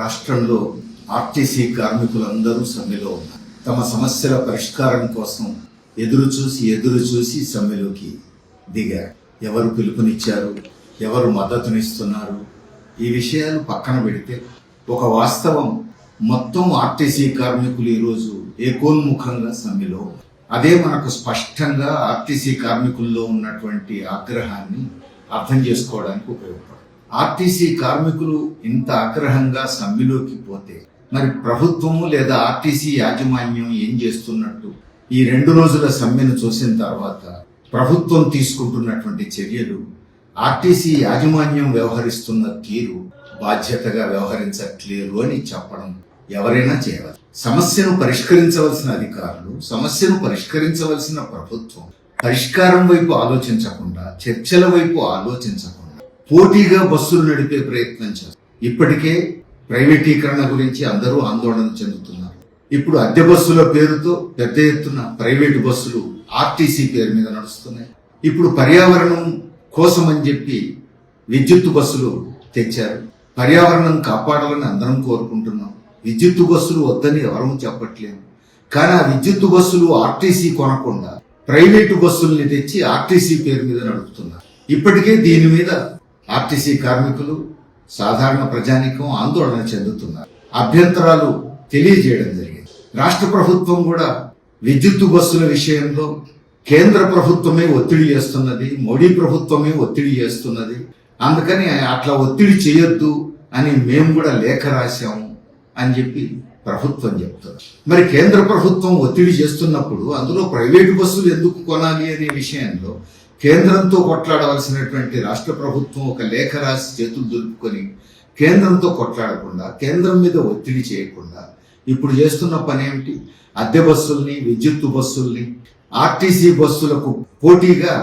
రాష్ట్రంలో ఆర్టీసీ కార్మికులందరూ సమ్మెలో ఉన్నారు. తమ సమస్యల పరిష్కారం కోసం ఎదురు చూసి సమ్మెలోకి దిగారు. ఎవరు పిలుపునిచ్చారు, ఎవరు మద్దతునిస్తున్నారు, ఈ విషయాలు పక్కన పెడితే ఒక వాస్తవం, మొత్తం ఆర్టీసీ కార్మికులు ఈరోజు ఏకోన్ముఖంగా సమ్మెలో. అదే మనకు స్పష్టంగా ఆర్టీసీ కార్మికుల్లో ఉన్నటువంటి ఆగ్రహాన్ని అర్థం చేసుకోవడానికి ఉపయోగపడుతుంది. ఆర్టీసీ కార్మికులు ఇంత ఆగ్రహంగా సమ్మెలోకి పోతే మరి ప్రభుత్వము లేదా ఆర్టీసీ యాజమాన్యం ఏం చేస్తున్నట్టు? ఈ 2 రోజుల సమ్మెను చూసిన తర్వాత ప్రభుత్వం తీసుకుంటున్నటువంటి చర్యలు, ఆర్టీసీ యాజమాన్యం వ్యవహరిస్తున్న తీరు బాధ్యతగా వ్యవహరించట్లేదు అని చెప్పడం ఎవరైనా చేయవచ్చు. సమస్యను పరిష్కరించవలసిన అధికారులు, సమస్యను పరిష్కరించవలసిన ప్రభుత్వం పరిష్కారం వైపు ఆలోచించకుండా, చర్చల వైపు ఆలోచించకుండా పోటీగా బస్సులు నడిపే ప్రయత్నం చేస్తారు. ఇప్పటికే ప్రైవేటీకరణ గురించి అందరూ ఆందోళన చెందుతున్నారు. ఇప్పుడు అద్దె బస్సుల పేరుతో పెద్ద ఎత్తున ప్రైవేటు బస్సులు ఆర్టీసీ పేరు మీద నడుస్తున్నాయి. ఇప్పుడు పర్యావరణం కోసం అని చెప్పి విద్యుత్ బస్సులు తెచ్చారు. పర్యావరణం కాపాడాలని అందరం కోరుకుంటున్నాం. విద్యుత్ బస్సులు వద్దని ఎవరూ చెప్పట్లేము. కానీ ఆ విద్యుత్ బస్సులు ఆర్టీసీ కొనకుండా ప్రైవేటు బస్సుల్ని తెచ్చి ఆర్టీసీ పేరు మీద నడుపుతున్నారు. ఇప్పటికే దీని మీద ఆర్టీసీ కార్మికులు, సాధారణ ప్రజానీకం ఆందోళన చెందుతున్నారు. అభ్యంతరాలు తెలియజేయడం జరిగింది. రాష్ట్ర ప్రభుత్వం కూడా విద్యుత్ బస్సుల విషయంలో కేంద్ర ప్రభుత్వమే ఒత్తిడి చేస్తున్నది, మోడీ ప్రభుత్వమే ఒత్తిడి చేస్తున్నది. అందుకని అట్లా ఒత్తిడి చేయొద్దు అని మేము కూడా లేఖ రాశాము అని చెప్పి ప్రభుత్వం చెప్తుంది. మరి కేంద్ర ప్రభుత్వం ఒత్తిడి చేస్తున్నప్పుడు అందులో ప్రైవేటు బస్సులు ఎందుకు కొనాలి అనే విషయంలో కేంద్రంతో కొట్లాడవలసినటువంటి రాష్ట్ర ప్రభుత్వం ఒక లేఖ రాసి చేతులు దులుపుకొని కేంద్రంతో కొట్లాడకుండా, కేంద్రం మీద ఒత్తిడి చేయకుండా ఇప్పుడు చేస్తున్న పని ఏమిటి? అద్దె బస్సుల్ని, విద్యుత్ బస్సుల్ని ఆర్టీసీ బస్సులకు పోటీగా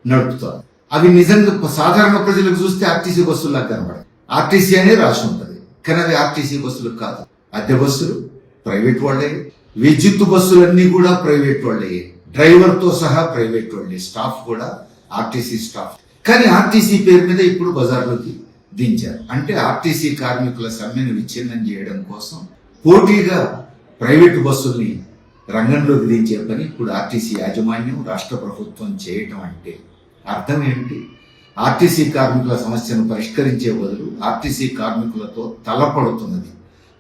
నడుపుతారు. అవి నిజంగా సాధారణ ప్రజలకు చూస్తే ఆర్టీసీ బస్సులా కనబడదు. ఆర్టీసీ అనే రాసి ఉంటుంది, కానీ అది ఆర్టీసీ బస్సులు కాదు. అద్దె బస్సులు ప్రైవేట్ వాళ్ళే, విద్యుత్ బస్సులన్నీ కూడా ప్రైవేట్ వాళ్ళే, డ్రైవర్ తో సహా ప్రైవేట్ వాళ్ళే, స్టాఫ్ కూడా ఆర్టీసీ స్టాఫ్. కానీ ఆర్టీసీ పేరు మీద ఇప్పుడు బజార్లోకి దించారు. అంటే ఆర్టీసీ కార్మికుల సమ్మెను విచ్ఛిన్నం చేయడం కోసం పోటీగా ప్రైవేటు బస్సుల్ని రంగంలోకి దించే పని ఇప్పుడు ఆర్టీసీ యాజమాన్యం, రాష్ట్ర ప్రభుత్వం చేయటం అంటే అర్థం ఏమిటి? ఆర్టీసీ కార్మికుల సమస్యను పరిష్కరించే బదులు ఆర్టీసీ కార్మికులతో తలపడుతున్నది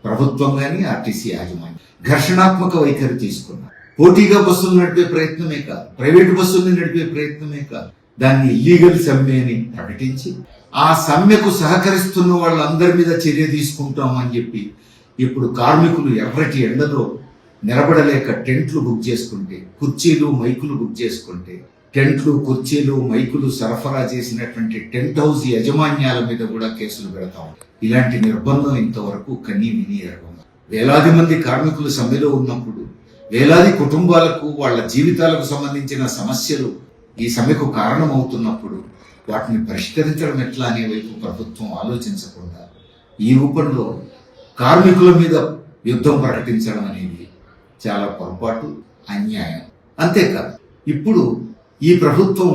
ప్రభుత్వం కానీ ఆర్టీసీ యాజమాన్యం. ఘర్షణాత్మక వైఖరి తీసుకున్నారు. పోటీగా బస్సులు నడిపే ప్రయత్నమే కాదు, ప్రైవేటు బస్సుల్ని నడిపే ప్రయత్నమే కాదు, దాన్ని ఇల్లీగల్ సమ్మె అని ప్రకటించి ఆ సమ్మెకు సహకరిస్తున్న వాళ్ళందరి మీద చర్య తీసుకుంటామని చెప్పి ఇప్పుడు కార్మికులు ఎర్రటి ఎండలో నిలబడలేక టెంట్లు బుక్ చేసుకుంటే, కుర్చీలు మైకులు బుక్ చేసుకుంటే, టెంట్లు, కుర్చీలు, మైకులు సరఫరా చేసినటువంటి టెంట్ హౌస్ యజమాన్యాల మీద కూడా కేసులు పెడతాం. ఇలాంటి నిర్బంధం ఇంతవరకు కన్నీ విని ఎరగదు. వేలాది మంది కార్మికులు సమ్మెలో ఉన్నప్పుడు, వేలాది కుటుంబాలకు వాళ్ళ జీవితాలకు సంబంధించిన సమస్యలు ఈ సమ్మెకు కారణమవుతున్నప్పుడు వాటిని పరిష్కరించడం ఎట్లా అనే వైపు ప్రభుత్వం ఆలోచించకుండా ఈ రూపంలో కార్మికుల మీద యుద్ధం ప్రకటించడం అనేది చాలా పొరపాటు, అన్యాయం. అంతేకాదు ఇప్పుడు ఈ ప్రభుత్వం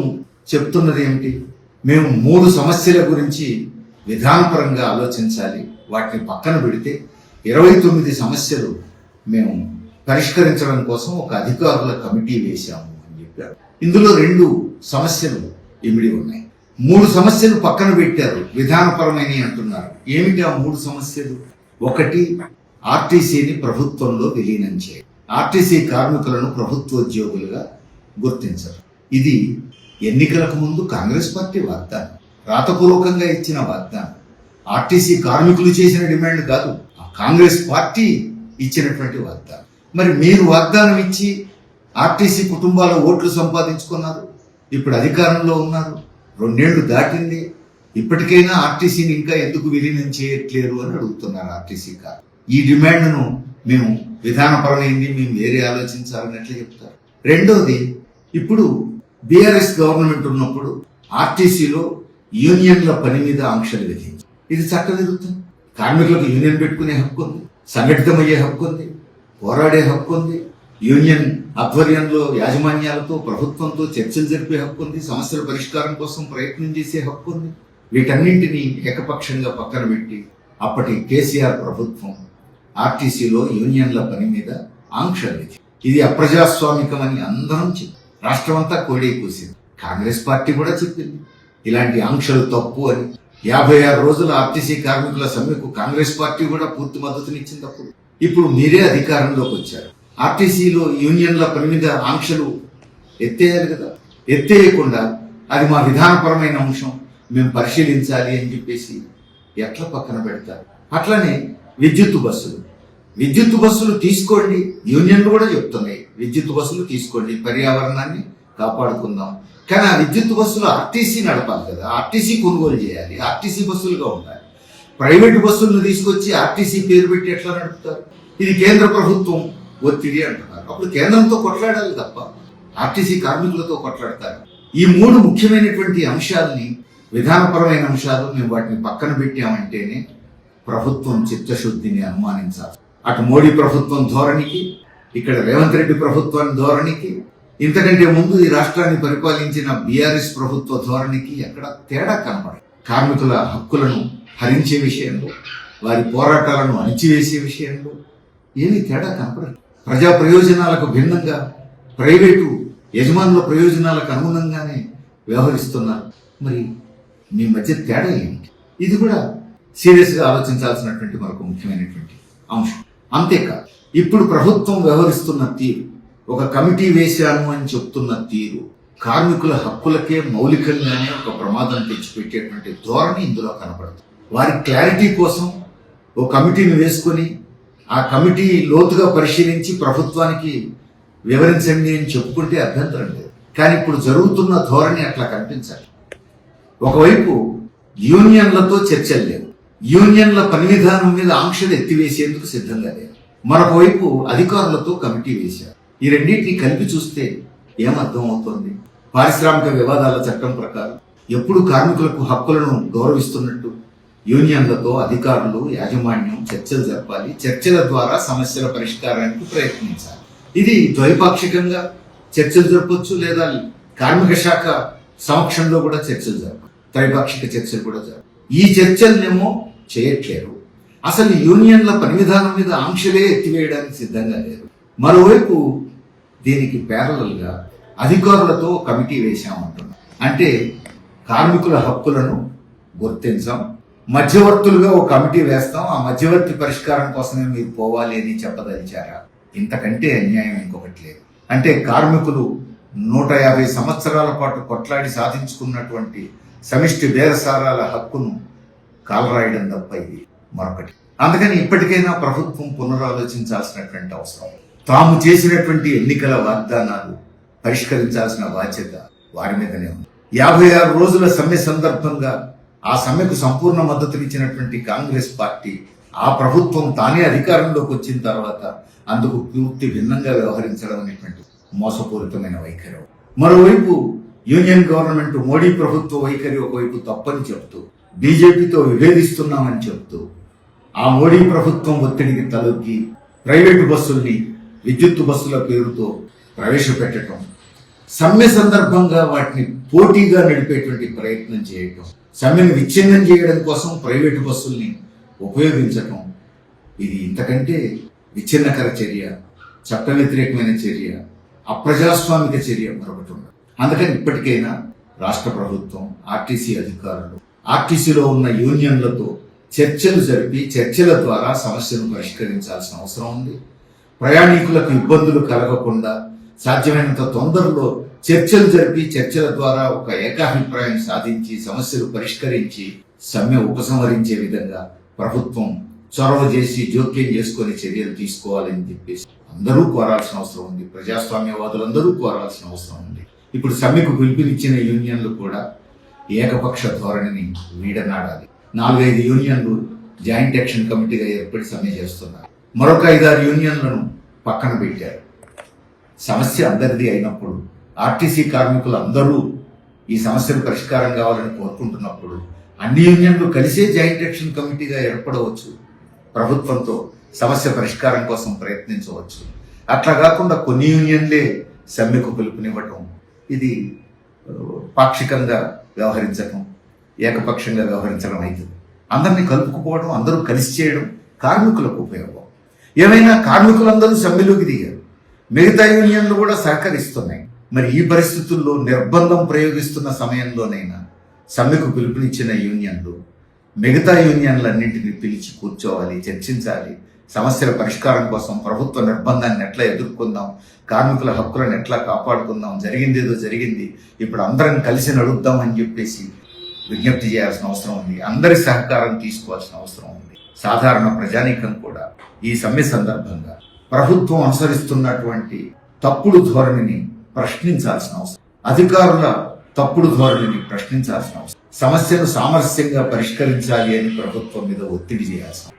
చెప్తున్నది ఏమిటి? మేము 3 సమస్యల గురించి విధానపరంగా ఆలోచించాలి, వాటిని పక్కన పెడితే 29 సమస్యలు మేము పరిష్కరించడం కోసం ఒక అధికారుల కమిటీ వేశాము అని చెప్పారు. ఇందులో 2 సమస్యలు ఇమిడి ఉన్నాయి. 3 సమస్యలు పక్కన పెట్టారు, విధానపరమైన అంటున్నారు. ఏమిటి ఆ 3 సమస్యలు? ఒకటి, ఆర్టీసీని ప్రభుత్వంలో విలీనం చేయాలి. ఆర్టీసీ కార్మికులను ప్రభుత్వోద్యోగులుగా గుర్తించరు. ఇది ఎన్నికలకు ముందు కాంగ్రెస్ పార్టీ వాగ్దానం, రాతపూర్వకంగా ఇచ్చిన వాగ్దానం. ఆర్టీసీ కార్మికులు చేసిన డిమాండ్ కాదు, కాంగ్రెస్ పార్టీ ఇచ్చినటువంటి వాగ్దానం. మరి మీరు వాగ్దానం ఇచ్చి ఆర్టీసీ కుటుంబాల ఓట్లు సంపాదించుకున్నారు, ఇప్పుడు అధికారంలో ఉన్నారు, 2 ఏళ్లు దాటింది, ఇప్పటికైనా ఆర్టీసీని ఇంకా ఎందుకు విలీనం చేయట్లేరు అని అడుగుతున్నారు ఆర్టీసీ కారు. ఈ డిమాండ్ను మేము విధానపరమైంది, మేము వేరే ఆలోచించాలని ఎట్లా చెప్తారు? రెండోది, ఇప్పుడు బీఆర్ఎస్ గవర్నమెంట్ ఉన్నప్పుడు ఆర్టీసీలో యూనియన్ల పని మీద ఆంక్షలు విధించి, ఇది చట్టవిరుద్ధం. కార్మికులకు యూనియన్ పెట్టుకునే హక్కు ఉంది, సంఘటితమయ్యే హక్కు ఉంది, పోరాడే హక్కు ఉంది, యూనియన్ ఆధ్వర్యంలో యాజమాన్యాలతో, ప్రభుత్వంతో చర్చలు జరిపే హక్కు ఉంది, సమస్యల పరిష్కారం కోసం ప్రయత్నం చేసే హక్కు ఉంది. వీటన్నింటినీ ఏకపక్షంగా పక్కన పెట్టి అప్పటి కేసీఆర్ ప్రభుత్వం ఆర్టీసీలో యూనియన్ల పని మీద ఆంక్షలు విధించింది. ఇది అప్రజాస్వామికమని అందరం చెప్పి రాష్ట్రమంతా కోడి కూసింది. కాంగ్రెస్ పార్టీ కూడా చెప్పింది ఇలాంటి ఆంక్షలు తప్పు అని. 56 రోజుల ఆర్టీసీ కార్మికుల సమ్మెకు కాంగ్రెస్ పార్టీ కూడా పూర్తి మద్దతునిచ్చింది. అప్పుడు ఇప్పుడు మీరే అధికారంలోకి వచ్చారు. ఆర్టీసీలో యూనియన్ల పని మీద ఆంక్షలు ఎత్తేయాలి కదా. ఎత్తేయకుండా అది మా విధానపరమైన అంశం, మేము పరిశీలించాలి అని చెప్పేసి ఎట్లా పక్కన పెడతారు? అట్లనే విద్యుత్ బస్సులు తీసుకోండి. యూనియన్లు కూడా చెప్తున్నాయి విద్యుత్ బస్సులు తీసుకోండి, పర్యావరణాన్ని కాపాడుకుందాం. కానీ ఆ విద్యుత్ బస్సులు ఆర్టీసీ నడపాలి కదా, ఆర్టీసీ కొనుగోలు చేయాలి, ఆర్టీసీ బస్సులుగా ఉండాలి. ప్రైవేటు బస్సులను తీసుకొచ్చి ఆర్టీసీ పేరు పెట్టి ఎట్లా నడుపుతారు? ఇది కేంద్ర ప్రభుత్వం ఒత్తిడి అంటున్నారు. అప్పుడు కేంద్రంతో కొట్లాడాలి తప్ప ఆర్టీసీ కార్మికులతో కొట్లాడతారు. ఈ 3 ముఖ్యమైనటువంటి అంశాలని, విధానపరమైన అంశాలు, మేము వాటిని పక్కన పెట్టామంటేనే ప్రభుత్వం చిత్తశుద్ధిని అనుమానించాలి. అటు మోడీ ప్రభుత్వం ధోరణికి, ఇక్కడ రేవంత్ రెడ్డి ప్రభుత్వం ధోరణికి, ఇంతకంటే ముందు ఈ రాష్ట్రాన్ని పరిపాలించిన బీఆర్ఎస్ ప్రభుత్వ ధోరణికి ఎక్కడ తేడా కనపడదు. కార్మికుల హక్కులను హరించే విషయంలో, వారి పోరాటాలను అణిచివేసే విషయంలో ఏమీ తేడా కనపడదు. ప్రజా ప్రయోజనాలకు భిన్నంగా ప్రైవేటు యజమానుల ప్రయోజనాలకు అనుగుణంగానే వ్యవహరిస్తున్నారు. మరి మీ మధ్య తేడా ఏమిటి? ఇది కూడా సీరియస్గా ఆలోచించాల్సినటువంటి మరొక ముఖ్యమైనటువంటి అంశం. అంతేకాదు, ఇప్పుడు ప్రభుత్వం వ్యవహరిస్తున్న తీరు, ఒక కమిటీ వేశాను అని చెప్తున్న తీరు, కార్మికుల హక్కులకే మౌలికంగానే ఒక ప్రమాదం తెచ్చిపెట్టేటువంటి ధోరణి ఇందులో కనపడుతుంది. వారి క్లారిటీ కోసం ఓ కమిటీని వేసుకొని ఆ కమిటీ లోతుగా పరిశీలించి ప్రభుత్వానికి వివరించండి అని చెప్పుకుంటే అభ్యంతరం లేదు. కానీ ఇప్పుడు జరుగుతున్న ధోరణి అట్లా కనిపించాలి. ఒకవైపు యూనియన్లతో చర్చలు లేవు, యూనియన్ల పని విధానం మీద ఆంక్షలు ఎత్తివేసేందుకు సిద్ధంగా లేరు. మరొక వైపు అధికారులతో కమిటీ వేశారు. ఈ రెండింటిని కలిపి చూస్తే ఏమర్థం అవుతోంది? పారిశ్రామిక వివాదాల చట్టం ప్రకారం ఎప్పుడు కార్మికులకు హక్కులను గౌరవిస్తున్నట్టు యూనియన్లతో అధికారులు, యాజమాన్యం చర్చలు జరపాలి. చర్చల ద్వారా సమస్యల పరిష్కారానికి ప్రయత్నించాలి. ఇది ద్వైపాక్షికంగా చర్చలు జరపవచ్చు, లేదా కార్మిక శాఖ సమక్షంలో కూడా చర్చలు జరపాలి. త్రైపాక్షిక చర్చలు కూడా జరపాలి. ఈ చర్చలనేమో చేయట్లేరు. అసలు యూనియన్ల పని విధానం మీద ఆంక్షలే ఎత్తివేయడానికి సిద్ధంగా లేరు. మరోవైపు దీనికి ప్యారలల్గా అధికారులతో కమిటీ వేశామంటున్నాం. అంటే కార్మికుల హక్కులను గుర్తించాం, మధ్యవర్తులుగా ఒక కమిటీ వేస్తాం, ఆ మధ్యవర్తి పరిష్కారం కోసమే మీరు పోవాలి అని చెప్పదలిచారా? ఇంతకంటే అన్యాయం ఇంకొకటి లేదు. అంటే కార్మికులు 150 సంవత్సరాల పాటు కొట్లాడి సాధించుకున్నటువంటి సమిష్టి బేరసారాల హక్కును కాలరాయడం తప్ప ఇది మరొకటి. అందుకని ఇప్పటికైనా ప్రభుత్వం పునరాలోచించాల్సినటువంటి అవసరం. తాము చేసినటువంటి ఎన్నికల వాగ్దానాలు పరిష్కరించాల్సిన బాధ్యత వారి మీదనే ఉంది. 56 రోజుల సమ్మె సందర్భంగా ఆ సమ్మెకు సంపూర్ణ మద్దతునిచ్చినటువంటి కాంగ్రెస్ పార్టీ, ఆ ప్రభుత్వం తానే అధికారంలోకి వచ్చిన తర్వాత అందుకు పూర్తి భిన్నంగా వ్యవహరించడం అనేటువంటి మోసపూరితమైన వైఖరి. మరోవైపు యూనియన్ గవర్నమెంట్, మోడీ ప్రభుత్వ వైఖరి ఒకవైపు తప్పని చెప్తూ, బీజేపీతో విభేదిస్తున్నామని చెప్తూ, ఆ మోడీ ప్రభుత్వం ఒత్తిడికి తలొగ్గి ప్రైవేటు బస్సుల్ని విద్యుత్ బస్సుల పేరుతో ప్రవేశపెట్టడం, సమ్మె సందర్భంగా వాటిని పోటీగా నడిపేటువంటి ప్రయత్నం చేయటం, సమ్మెను విచ్ఛిన్నం చేయడం కోసం ప్రైవేటు బస్సుల్ని ఉపయోగించటం, ఇది ఇంతకంటే విచ్ఛిన్నకర చర్య, చట్ట వ్యతిరేకమైన చర్య, అప్రజాస్వామిక చర్య మరొకటి ఉండదు. అందుకని ఇప్పటికైనా రాష్ట్ర ప్రభుత్వం, ఆర్టీసీ అధికారులు, ఆర్టీసీలో ఉన్న యూనియన్లతో చర్చలు జరిపి చర్చల ద్వారా సమస్యను పరిష్కరించాల్సిన అవసరం ఉంది. ప్రయాణికులకు ఇబ్బందులు కలగకుండా సాధ్యమైనంత తొందరలో చర్చలు జరిపి చర్చల ద్వారా ఒక ఏకాభిప్రాయం సాధించి సమస్యలు పరిష్కరించి సమ్మె ఉపసంహరించే విధంగా ప్రభుత్వం చొరవ చేసి జోక్యం చేసుకుని చర్యలు తీసుకోవాలని చెప్పేసి అందరూ కోరాల్సిన అవసరం ఉంది. ప్రజాస్వామ్యవాదులందరూ కోరాల్సిన అవసరం ఉంది. ఇప్పుడు సమ్మెకు పిలుపునిచ్చిన యూనియన్లు కూడా ఏకపక్ష ధోరణిని వీడనాడాలి. 4-5 యూనియన్లు జాయింట్ యాక్షన్ కమిటీగా ఏర్పడి సమ్మె చేస్తున్నారు. మరొక 5-6 యూనియన్లను పక్కన పెట్టారు. సమస్య అందరిది అయినప్పుడు, ఆర్టీసీ కార్మికులు అందరూ ఈ సమస్యకు పరిష్కారం కావాలని కోరుకుంటున్నప్పుడు అన్ని యూనియన్లు కలిసే జాయింట్ యాక్షన్ కమిటీగా ఏర్పడవచ్చు. ప్రభుత్వంతో సమస్య పరిష్కారం కోసం ప్రయత్నించవచ్చు. అట్లా కాకుండా కొన్ని యూనియన్లే సమ్మెకు పిలుపునివ్వటం, ఇది పాక్షికంగా వ్యవహరించటం, ఏకపక్షంగా వ్యవహరించడం అవుతుంది. అందరినీ కలుపుకుపోవడం, అందరూ కలిసి చేయడం కార్మికులకు ఉపయోగం. ఏమైనా కార్మికులందరూ సమ్మెలోకి దిగారు, మిగతా యూనియన్లు కూడా సహకరిస్తున్నాయి. మరి ఈ పరిస్థితుల్లో నిర్బంధం ప్రయోగిస్తున్న సమయంలోనైనా సమ్మెకు పిలుపునిచ్చిన యూనియన్లు మిగతా యూనియన్లన్నింటినీ పిలిచి కూర్చోవాలి, చర్చించాలి. సమస్యల పరిష్కారం కోసం ప్రభుత్వ నిర్బంధాన్ని ఎట్లా ఎదుర్కొందాం, కార్మికుల హక్కులను ఎట్లా కాపాడుకుందాం, జరిగిందేదో జరిగింది, ఇప్పుడు అందరం కలిసి నడుద్దాం అని చెప్పేసి విజ్ఞప్తి చేయాల్సిన అవసరం ఉంది. అందరి సహకారం తీసుకోవాల్సిన అవసరం ఉంది. సాధారణ ప్రజానీకం కూడా ఈ సమ్మె సందర్భంగా ప్రభుత్వం అనుసరిస్తున్నటువంటి తప్పుడు ధోరణిని ప్రశ్నించాల్సిన అవసరం, అధికారుల తప్పుడు ధోరణిని ప్రశ్నించాల్సిన అవసరం, సమస్యను సామరస్యంగా పరిష్కరించాలి అని ప్రభుత్వం మీద ఒత్తిడి చేయాల్సిన